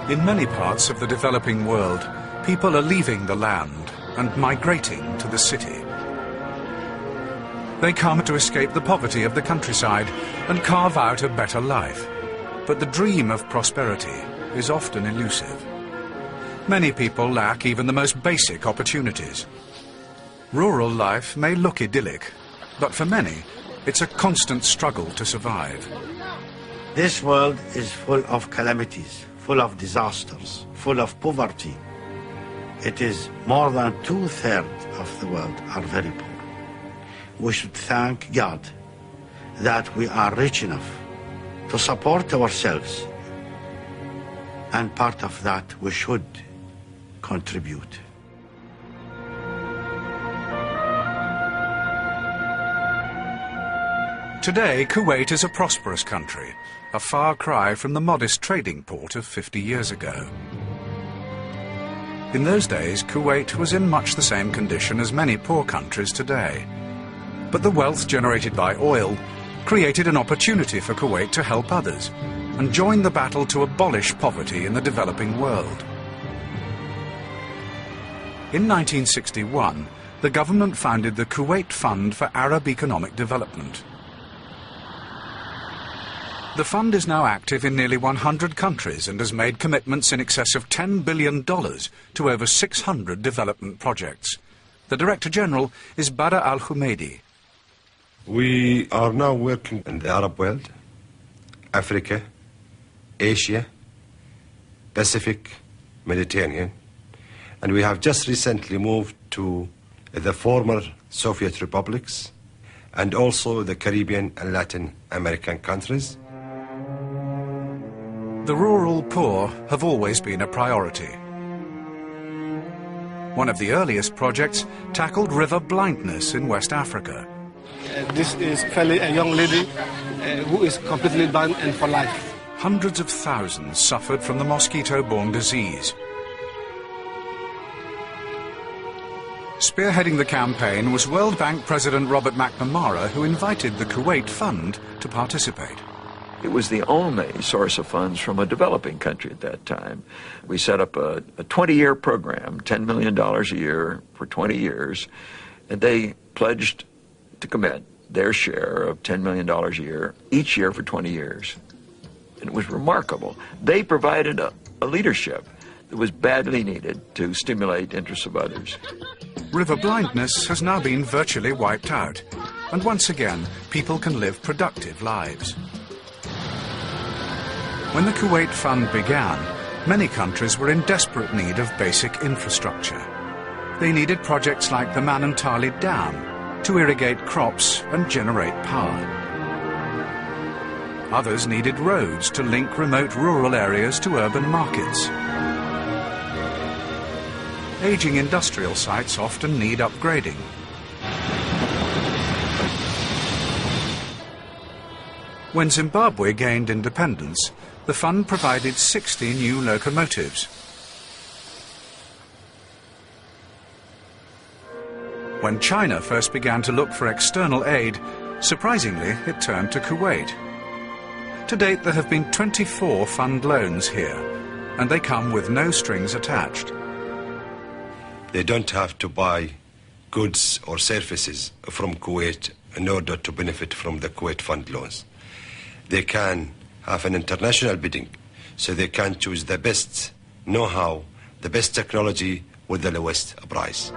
In many parts of the developing world, people are leaving the land and migrating to the city. They come to escape the poverty of the countryside and carve out a better life. But the dream of prosperity is often elusive. Many people lack even the most basic opportunities. Rural life may look idyllic, but for many, it's a constant struggle to survive. This world is full of calamities, full of disasters, full of poverty. It is more than 2/3 of the world are very poor. We should thank God that we are rich enough to support ourselves, and part of that we should contribute. Today, Kuwait is a prosperous country, a far cry from the modest trading port of 50 years ago. In those days, Kuwait was in much the same condition as many poor countries today. But the wealth generated by oil created an opportunity for Kuwait to help others and join the battle to abolish poverty in the developing world. In 1961, the government founded the Kuwait Fund for Arab Economic Development. The fund is now active in nearly 100 countries and has made commitments in excess of $10 billion to over 600 development projects. The Director General is Badr al-Humaidi. We are now working in the Arab world, Africa, Asia, Pacific, Mediterranean, and we have just recently moved to the former Soviet republics and also the Caribbean and Latin American countries. The rural poor have always been a priority. One of the earliest projects tackled river blindness in West Africa. This is Kelly, a young lady who is completely blind and for life. Hundreds of thousands suffered from the mosquito-borne disease. Spearheading the campaign was World Bank President Robert McNamara, who invited the Kuwait Fund to participate. It was the only source of funds from a developing country at that time. We set up a 20-year program, $10 million a year for 20 years, and they pledged to commit their share of $10 million a year, each year for 20 years. And it was remarkable. They provided a leadership that was badly needed to stimulate interests of others. River blindness has now been virtually wiped out, and once again, people can live productive lives. When the Kuwait Fund began, many countries were in desperate need of basic infrastructure. They needed projects like the Manantali Dam to irrigate crops and generate power. Others needed roads to link remote rural areas to urban markets. Aging industrial sites often need upgrading. When Zimbabwe gained independence, the fund provided 60 new locomotives. When China first began to look for external aid, surprisingly, it turned to Kuwait. To date, there have been 24 fund loans here, and they come with no strings attached. They don't have to buy goods or services from Kuwait in order to benefit from the Kuwait Fund loans. They can have an international bidding, so they can choose the best know-how, the best technology with the lowest price.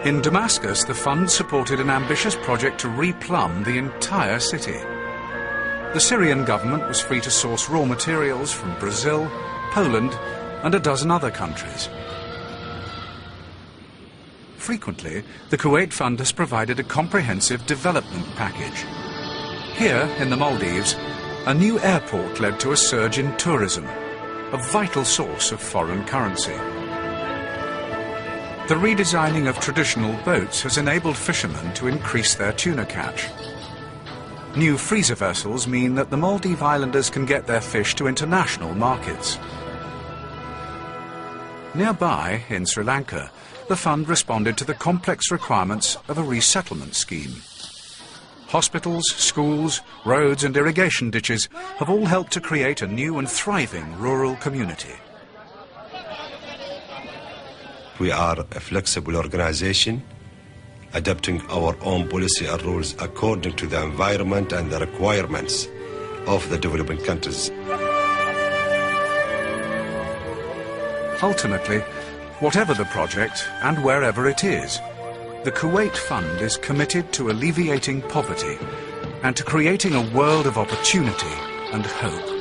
In Damascus, the fund supported an ambitious project to replumb the entire city. The Syrian government was free to source raw materials from Brazil, Poland, and a dozen other countries. Frequently, the Kuwait Fund has provided a comprehensive development package. Here, in the Maldives, a new airport led to a surge in tourism, a vital source of foreign currency. The redesigning of traditional boats has enabled fishermen to increase their tuna catch. New freezer vessels mean that the Maldive Islanders can get their fish to international markets. Nearby, in Sri Lanka, the fund responded to the complex requirements of a resettlement scheme. Hospitals, schools, roads and irrigation ditches have all helped to create a new and thriving rural community. We are a flexible organization, adapting our own policy and rules according to the environment and the requirements of the developing countries. Ultimately, whatever the project and wherever it is, the Kuwait Fund is committed to alleviating poverty and to creating a world of opportunity and hope.